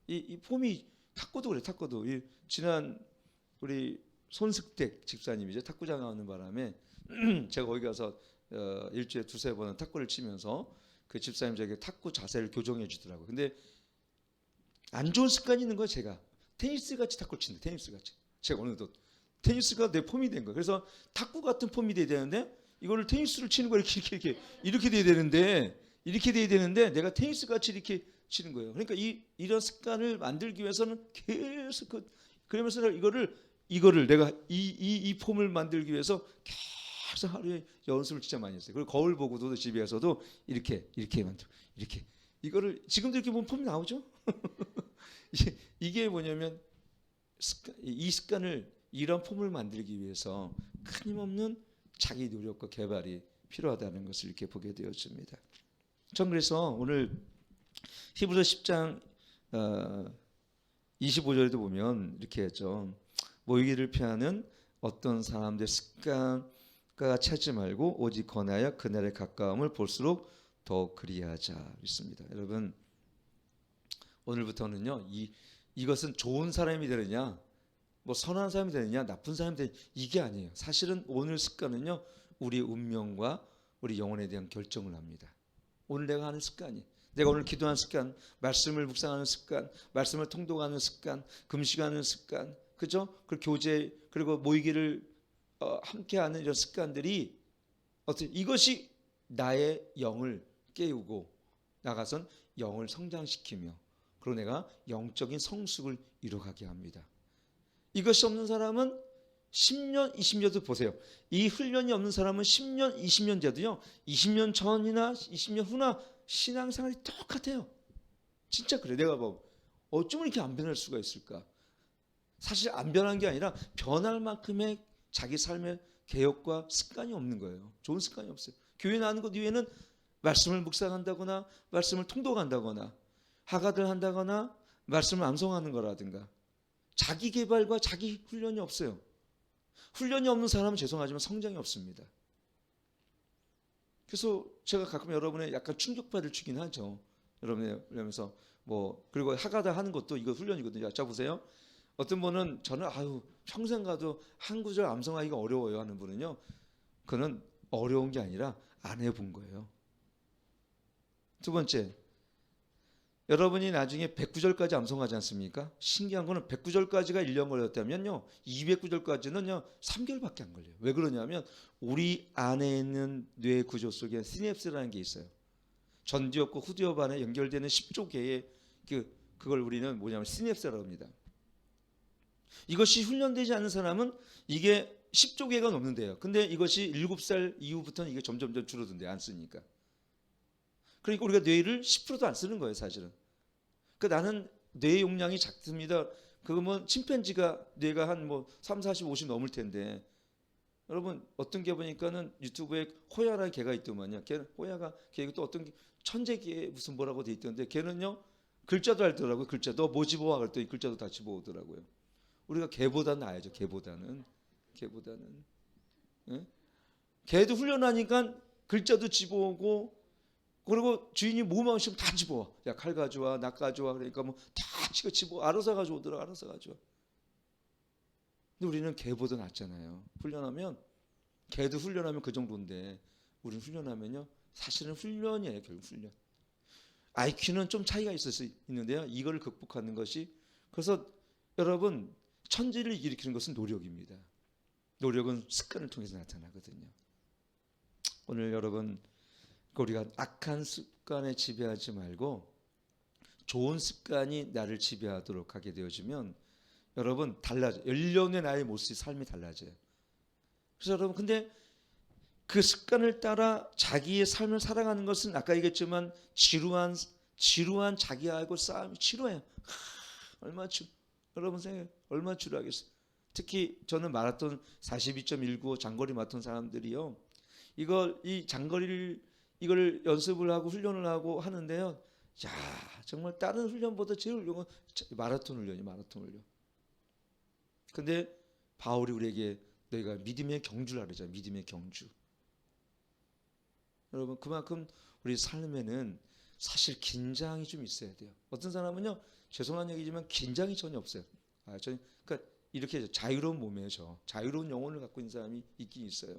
이 폼이 탁구도 그래. 탁구도 지난 우리 손석택 집사님이죠. 탁구장 하는 바람에 제가 거기 가서 일주일에 두세 번은 탁구를 치면서 그 집사님 저에게 탁구 자세를 교정해 주더라고요. 근데 안 좋은 습관이 있는 거예요. 제가 테니스 같이 탁구를 치는데, 테니스 같이 제가 어느덧 테니스가 내 폼이 된 거예요. 그래서 탁구 같은 폼이 돼야 되는데 이거를 테니스를 치는 거 이렇게 돼야 되는데, 이렇게 돼야 되는데 내가 테니스 같이 이렇게 치는 거예요. 그러니까 이런 습관을 만들기 위해서는 계속 그러면서 이거를 내가 이 폼을 만들기 위해서 계속 하루에 연습을 진짜 많이 했어요. 그리고 거울 보고도 집에서도 이렇게 만들고, 이렇게 이거를 지금도 이렇게 보면 폼이 나오죠. 이게 뭐냐면 이 습관을, 이런 폼을 만들기 위해서 끊임없는 자기 노력과 개발이 필요하다는 것을 이렇게 보게 되었습니다. 전 그래서 오늘 히브리서 10장 25절에도 보면 이렇게 했죠. 모이기를 피하는 어떤 사람들의 습관과 찾지 말고 오직 권하여 그날의 가까움을 볼수록 더 그리하자 있습니다. 여러분, 오늘부터는요, 이것은 좋은 사람이 되느냐, 뭐 선한 사람이 되느냐, 나쁜 사람이 되느냐, 이게 아니에요. 사실은 오늘 습관은요, 우리의 운명과 우리 영혼에 대한 결정을 합니다. 오늘 내가 하는 습관이, 내가 오늘 기도하는 습관, 말씀을 묵상하는 습관, 말씀을 통독하는 습관, 금식하는 습관, 그죠? 그 교제, 그리고 모이기를 함께하는 이런 습관들이 이것이 나의 영을 깨우고 나가선 영을 성장시키며, 그리고 내가 영적인 성숙을 이루어가게 합니다. 이것이 없는 사람은 10년, 20년도 보세요. 이 훈련이 없는 사람은 10년, 20년 돼도요, 20년 전이나 20년 후나 신앙생활이 똑같아요. 진짜 그래. 내가 어쩌면 이렇게 안 변할 수가 있을까? 사실 안 변한 게 아니라 변할 만큼의 자기 삶의 개혁과 습관이 없는 거예요. 좋은 습관이 없어요. 교회 나가는 것 이외에는 말씀을 묵상한다거나 말씀을 통독한다거나 하가들 한다거나 말씀을 암송하는 거라든가 자기 개발과 자기 훈련이 없어요. 훈련이 없는 사람은 죄송하지만 성장이 없습니다. 그래서 제가 가끔 여러분의 약간 충격받을 주긴 하죠. 여러분이 그러면서 그리고 하가다 하는 것도 이거 훈련이거든요. 자 보세요. 어떤 분은 저는 평생 가도 한 구절 암송하기가 어려워요 하는 분은요, 그는 어려운 게 아니라 안 해본 거예요. 두 번째, 여러분이 나중에 109절까지 암송하지 않습니까? 신기한 거는 109절까지가 1년 걸렸다면요, 209절까지는요 3개월밖에 안 걸려요. 왜 그러냐면 우리 안에 있는 뇌 구조 속에 시냅스라는 게 있어요. 전두엽과 후두엽 안에 연결되는 10조 개의 그걸 우리는 뭐냐면 시냅스라고 합니다. 이것이 훈련되지 않는 사람은 이게 10조 개가 넘는데요. 근데 이것이 7살 이후부터는 이게 점점 줄어든대요. 안 쓰니까. 그러니까 우리가 뇌를 10%도 안 쓰는 거예요, 사실은. 그러니까 나는 뇌 용량이 작습니다. 그러면 침팬지가 뇌가 한 3, 40, 50 넘을 텐데, 여러분 어떤 개 보니까는 유튜브에 호야라는 개가 있더만요. 걔는 걔 또 어떤 천재개 무슨 뭐라고 돼 있던데, 걔는요 글자도 알더라고요. 글자도 뭐 집어와 그랬더니 글자도 다 집어오더라고요. 우리가 개보다는 나아야죠. 개보다는. 예? 개도 훈련하니까 글자도 집어오고, 그리고 주인이 뭐만 오시면 다 집어와. 야, 칼 가져와, 낙 가져와. 그러니까 다 집어 알아서 가져오더라. 알아서 가져와. 근데 우리는 개보다 낫잖아요. 개도 훈련하면 그 정도인데 우리는 훈련하면요, 사실은 훈련이에요. 결국 훈련. IQ는 좀 차이가 있을 수 있는데요, 이걸 극복하는 것이, 그래서 여러분 천재를 일으키는 것은 노력입니다. 노력은 습관을 통해서 나타나거든요. 오늘 여러분, 우리가 악한 습관에 지배하지 말고 좋은 습관이 나를 지배하도록 하게 되어지면 여러분 달라져요. 1년의 나의 모습이, 삶이 달라져요. 그래서 여러분, 근데 그 습관을 따라 자기의 삶을 살아가는 것은 아까 얘기했지만 지루한 자기하고 싸움이 지루해요. 여러분 생각해, 얼마나 지루하겠어요. 특히 저는 마라톤 42.195 장거리 마라톤 사람들이요, 이 장거리를 이걸 연습을 하고 훈련을 하고 하는데요, 야, 정말 다른 훈련보다 제일 훌륭한 건 마라톤 훈련. 근데 바울이 우리에게 너희가 믿음의 경주라 그러잖아요. 믿음의 경주. 여러분 그만큼 우리 삶에는 사실 긴장이 좀 있어야 돼요. 어떤 사람은요, 죄송한 얘기지만 긴장이 전혀 없어요. 그러니까 이렇게 자유로운 몸이에요. 자유로운 영혼을 갖고 있는 사람이 있긴 있어요.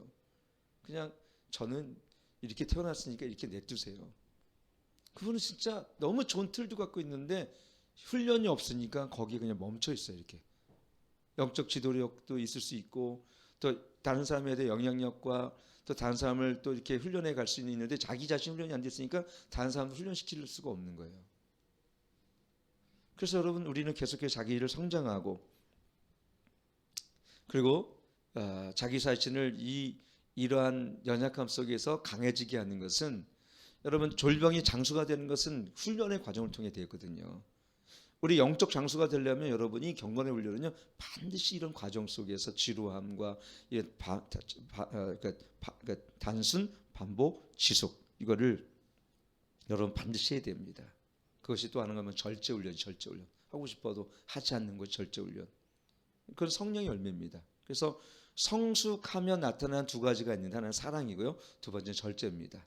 그냥 저는 이렇게 태어났으니까 이렇게 냅두세요. 그분은 진짜 너무 좋은 틀도 갖고 있는데 훈련이 없으니까 거기에 그냥 멈춰 있어요. 이렇게 영적 지도력도 있을 수 있고 또 다른 사람에 대해 영향력과 또 다른 사람을 또 이렇게 훈련해 갈 수 있는데 자기 자신 훈련이 안 됐으니까 다른 사람도 훈련시킬 수가 없는 거예요. 그래서 여러분 우리는 계속해서 자기 일을 성장하고 그리고 자기 자신을 이러한 연약함 속에서 강해지게 하는 것은 여러분 졸병이 장수가 되는 것은 훈련의 과정을 통해 되거든요. 우리 영적 장수가 되려면 여러분이 경건의 훈련은요 반드시 이런 과정 속에서 지루함과 그러니까 단순 반복 지속 이거를 여러분 반드시 해야 됩니다. 그것이 또 하는 거면 절제훈련 하고 싶어도 하지 않는 것이 절제훈련. 그건 성령의 열매입니다. 그래서 성숙하면 나타나는 두 가지가 있는데 하나는 사랑이고요, 두 번째는 절제입니다.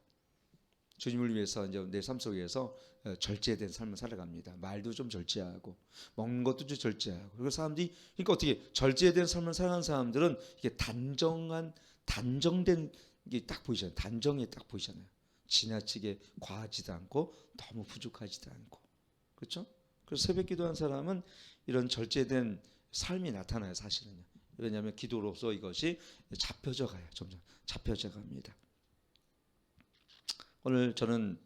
주님을 위해서 이제 내 삶 속에서 절제된 삶을 살아갑니다. 말도 좀 절제하고 먹는 것도 좀 절제하고. 그리고 사람들이 그러니까 어떻게 절제된 삶을 살아가는 사람들은 이게 단정된 게 딱 보이잖아요. 단정이 딱 보이잖아요. 지나치게 과하지도 않고 너무 부족하지도 않고. 그렇죠? 그래서 새벽 기도한 사람은 이런 절제된 삶이 나타나요, 사실은요. 왜냐하면 기도로서 이것이 잡혀져 가요. 점점 잡혀져 갑니다. 오늘 저는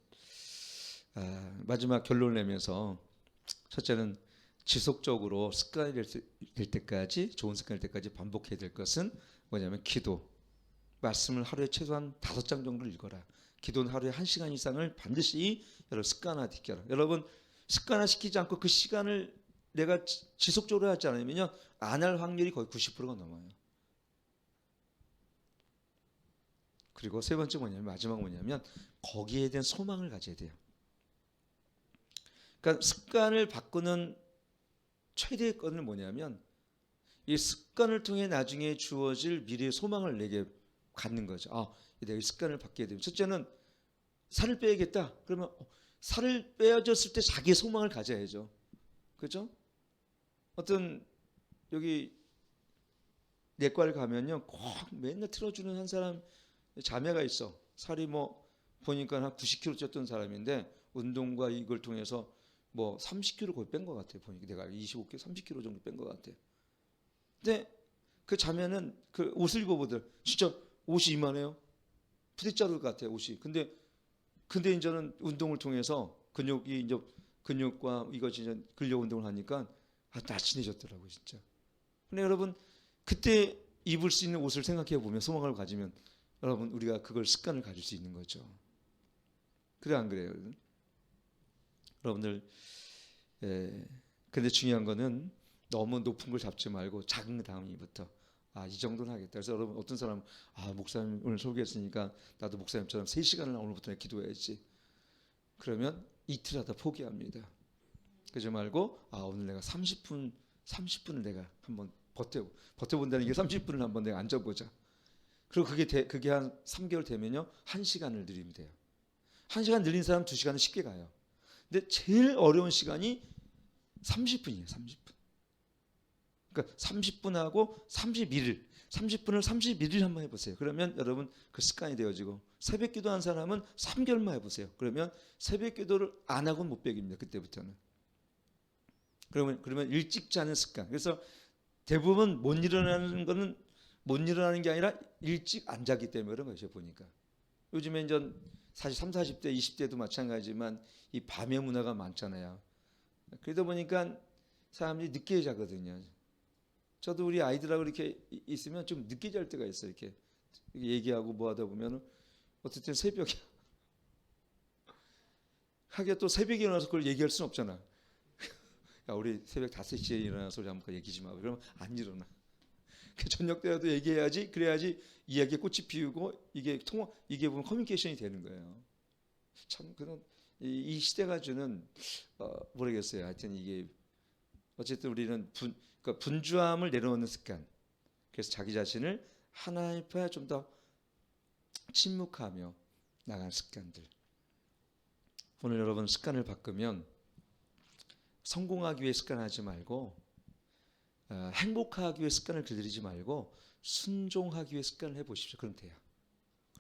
마지막 결론을 내면서 첫째는 지속적으로 습관이 될 때까지 좋은 습관이 될 때까지 반복해야 될 것은 뭐냐면 기도. 말씀을 하루에 최소한 5장 정도를 읽어라. 기도는 하루에 1시간 이상을 반드시 여러분 습관화시켜라. 여러분 습관화시키지 않고 그 시간을 내가 지속적으로 하지 않으면요 안 할 확률이 거의 90%가 넘어요. 그리고 세 번째 마지막 뭐냐면 거기에 대한 소망을 가져야 돼요. 그러니까 습관을 바꾸는 최대의 건은 뭐냐면 이 습관을 통해 나중에 주어질 미래의 소망을 내게 갖는 거죠. 내가 이 습관을 바뀌게 되면 첫째는 살을 빼야겠다. 그러면 살을 빼어졌을 때 자기의 소망을 가져야죠. 그렇죠? 어떤 여기 내과를 가면요 꼭 맨날 틀어주는 한 사람 자매가 있어. 살이 뭐 보니까 한 90kg 쪘던 사람인데 운동과 이걸 통해서 뭐 30kg 거의 뺀 것 같아요. 보니까 내가 25kg, 30kg 정도 뺀 것 같아. 근데 그 자매는 그 옷을 입어보들 진짜 옷이 이만해요. 부대자루 같아요 옷이. 근데 이제는 운동을 통해서 근육과 이것이 이제 근력 운동을 하니까 날씬해졌더라고요 진짜. 근데 여러분 그때 입을 수 있는 옷을 생각해 보면 소망을 가지면 여러분 우리가 그걸 습관을 가질 수 있는 거죠. 그래 안 그래요? 여러분들 근데 중요한 거는 너무 높은 걸 잡지 말고 작은 다음부터 이 정도는 하겠다. 그래서 여러분 어떤 사람은 목사님 오늘 소개했으니까 나도 목사님처럼 3시간을 오늘부터 기도해야지. 그러면 이틀 하다 포기합니다. 그러지 말고 오늘 내가 30분을 내가 한번 버텨본다는 게 30분을 한번 내가 앉아보자. 그리고 그게 한 3개월 되면요 1시간을 늘리면 돼요. 1시간 늘린 사람 2시간은 쉽게 가요. 근데 제일 어려운 시간이 30분이에요. 30분. 그러니까 30분하고 30분을 31일 한번 해보세요. 그러면 여러분 그 습관이 되어지고 새벽 기도한 사람은 3개월만 해보세요. 그러면 새벽 기도를 안 하고는 못 배깁니다. 그때부터는. 그러면 일찍 자는 습관. 그래서 대부분 못 일어나는 게 아니라 일찍 안 자기 때문에 그런 거예요. 제가 보니까. 요즘에 이제 사실 30, 40대, 20대도 마찬가지지만 이 밤의 문화가 많잖아요. 그러다 보니까 사람들이 늦게 자거든요. 저도 우리 아이들하고 이렇게 있으면 좀 늦게 잘 때가 있어요. 이렇게 얘기하고 뭐 하다 보면 어쨌든 새벽에 하기가 또 새벽에 일어나서 그걸 얘기할 수는 없잖아. 야 우리 새벽 5시에 일어나서 우리 한번 얘기 좀 하고 그러면 안 일어나. 저녁 때라도 얘기해야지. 그래야지 이야기에 꽃이 피우고 이게 보면 커뮤니케이션이 되는 거예요. 참 그런 이 시대가 주는 모르겠어요. 하여튼 이게 어쨌든 우리는 그러니까 분주함을 내려놓는 습관. 그래서 자기 자신을 하나님 앞에 좀 더 침묵하며 나간 습관들. 오늘 여러분 습관을 바꾸면 성공하기 위해 습관하지 말고 행복하기 위해 습관을 들이지 말고 순종하기 위해 습관을 해보십시오. 그럼 돼요.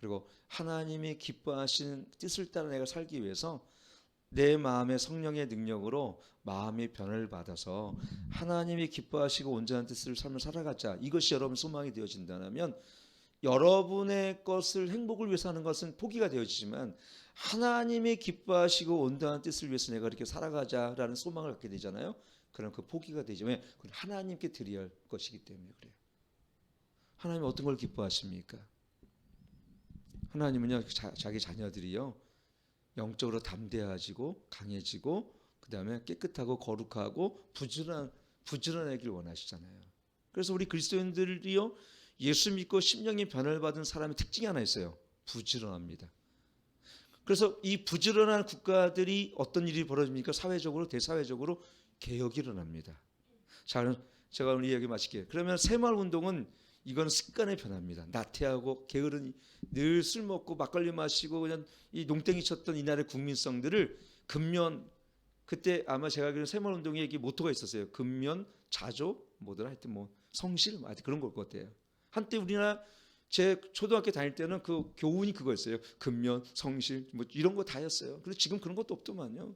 그리고 하나님이 기뻐하시는 뜻을 따라 내가 살기 위해서 내 마음의 성령의 능력으로 마음의 변화를 받아서 하나님이 기뻐하시고 온전한 뜻을 삶을 살아가자. 이것이 여러분 소망이 되어진다면 여러분의 것을 행복을 위해서 하는 것은 포기가 되어지지만 하나님이 기뻐하시고 온전한 뜻을 위해서 내가 이렇게 살아가자라는 소망을 갖게 되잖아요. 그럼 그 포기가 되죠. 왜? 그건 하나님께 드려야 할 것이기 때문에 그래요. 하나님은 어떤 걸 기뻐하십니까? 하나님은요, 자기 자녀들이요, 영적으로 담대해지고 강해지고 그 다음에 깨끗하고 거룩하고 부지런하길 원하시잖아요. 그래서 우리 그리스도인들이요, 예수 믿고 심령이 변화를 받은 사람의 특징이 하나 있어요. 부지런합니다. 그래서 이 부지런한 국가들이 어떤 일이 벌어집니까? 사회적으로, 대사회적으로 개혁이 일어납니다. 자, 제가 오늘 이야기 마칠게요. 그러면 새마을운동은 이건 습관의 변화입니다. 나태하고 게으른, 늘 술 먹고 막걸리 마시고 그냥 이 농땡이 쳤던 이날의 국민성들을 근면, 그때 아마 제가 알기로는 새마을운동에 이게 모토가 있었어요. 근면, 자조, 뭐더라 하여튼 뭐 성실, 하여튼 그런 걸 것 같아요. 한때 우리나라 제 초등학교 다닐 때는 그 교훈이 그거였어요. 근면, 성실, 뭐 이런 거 다였어요. 그런데 지금 그런 것도 없더만요.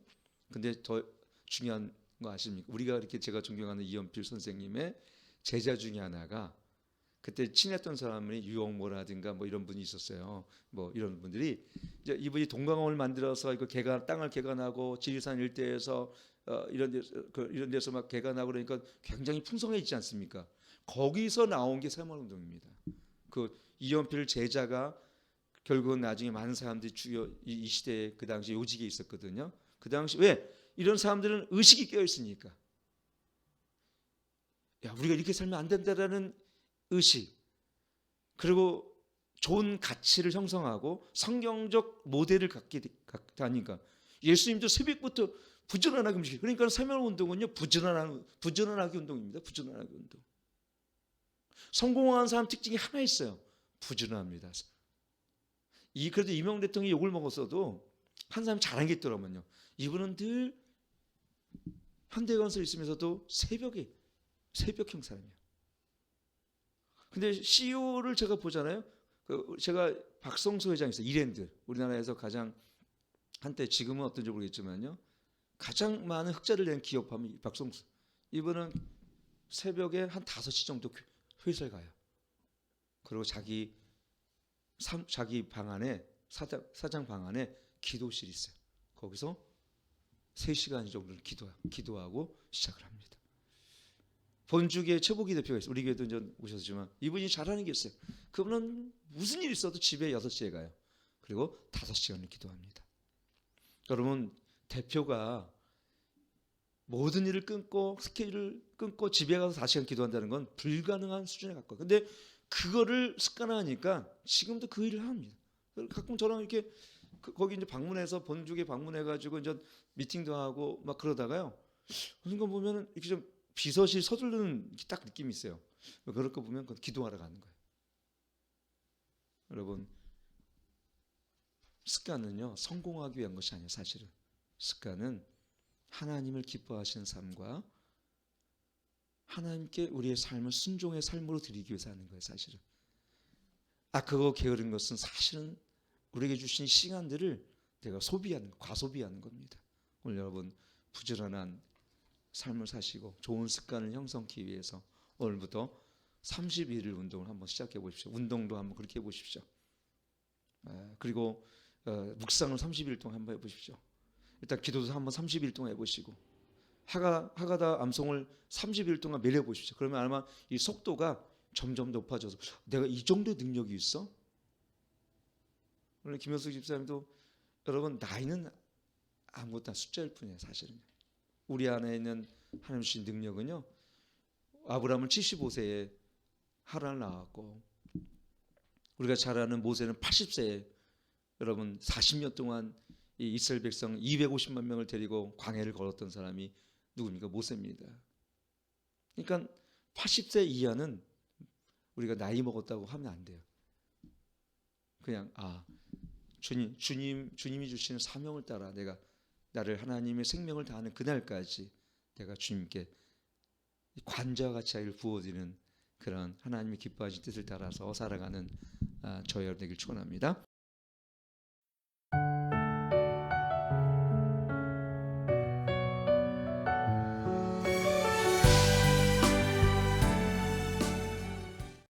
근데 더 중요한 거 아십니까? 우리가 이렇게 제가 존경하는 이연필 선생님의 제자 중에 하나가 그때 친했던 사람이 유영모라든가 뭐 이런 분이 있었어요. 뭐 이런 분들이 이제 이분이 동강원을 만들어서 이거 땅을 개간하고 지리산 일대에서 이런 데서 막 개간하고 그러니까 굉장히 풍성해지지 않습니까? 거기서 나온 게 새마을운동입니다. 그 이연필 제자가 결국은 나중에 많은 사람들이 주요 이 시대에 그 당시 요직에 있었거든요. 그 당시 왜 이런 사람들은 의식이 깨어 있으니까. 야, 우리가 이렇게 살면 안 된다라는 의식, 그리고 좋은 가치를 형성하고 성경적 모델을 갖게 되니까 예수님도 새벽부터 부지런하게 움직여요. 그러니까 새마을운동은요, 부지런하게 운동입니다. 부지런하게 운동. 성공한 사람 특징이 하나 있어요. 부지런합니다. 그래도 이명박 대통령이 욕을 먹었어도 한 사람이 잘한 게 있더라고요. 이분은 늘 현대건설 있으면서도 새벽형 사람이에요. 근데 CEO를 제가 보잖아요. 제가 박성수 회장 있어요. 이랜드. 우리나라에서 가장 한때 지금은 어떤지 모르겠지만요. 가장 많은 흑자를 낸 기업하면 박성수. 이분은 새벽에 한 5시 정도 회사에 가요. 그리고 자기 방 안에 사장 방 안에 기도실이 있어요. 거기서 3시간 정도를 기도하고 시작을 합니다. 본주교의 최보기 대표가 있어요. 우리 교회도 이제 오셨지만 이분이 잘하는 게 있어요. 그분은 무슨 일 있어도 집에 6시에 가요. 그리고 5시간을 기도합니다. 여러분, 대표가 모든 일을 끊고 스케줄을 끊고 집에 가서 5시간 기도한다는 건 불가능한 수준에 가까워요. 근데 그거를 습관화하니까 지금도 그 일을 합니다. 가끔 저랑 이렇게 거기 이제 방문해서 본주교에 방문해가지고 이제 미팅도 하고 막 그러다가요. 그 순간 보면은 이렇게 좀 비서실 서두르는 딱 느낌이 있어요. 그럴 거 보면 기도하러 가는 거예요. 여러분, 습관은요, 성공하기 위한 것이 아니에요. 사실은 습관은 하나님을 기뻐하시는 삶과 하나님께 우리의 삶을 순종의 삶으로 드리기 위해서 하는 거예요. 사실은 그거 게으른 것은 사실은 우리에게 주신 시간들을 내가 과소비하는 겁니다. 오늘 여러분 부지런한 삶을 사시고 좋은 습관을 형성하기 위해서 오늘부터 31일 운동을 한번 시작해 보십시오. 운동도 한번 그렇게 해보십시오. 그리고 묵상을 30일 동안 한번 해보십시오. 일단 기도도 한번 30일 동안 해보시고 하가다 암송을 30일 동안 매일 해보십시오. 그러면 아마 이 속도가 점점 높아져서 내가 이 정도 능력이 있어? 오늘 김현숙 집사님도 여러분 나이는 아무것도 숫자일 뿐이에요. 사실은 우리 안에 있는 하나님 주신 능력은요, 아브라함은 75세에 하란을 나왔고 우리가 잘 아는 모세는 80세에 여러분 40년 동안 이 이스라엘 백성 250만 명을 데리고 광야를 걸었던 사람이 누굽니까? 모세입니다. 그러니까 80세 이하는 우리가 나이 먹었다고 하면 안 돼요. 그냥 주님이 주시는 사명을 따라 내가 나를 하나님의 생명을 다하는 그날까지 내가 주님께 관자와 같이 아이를 부어드리는 그런 하나님의 기뻐하신 뜻을 따라서 살아가는 저와 여러분 되길 축원합니다.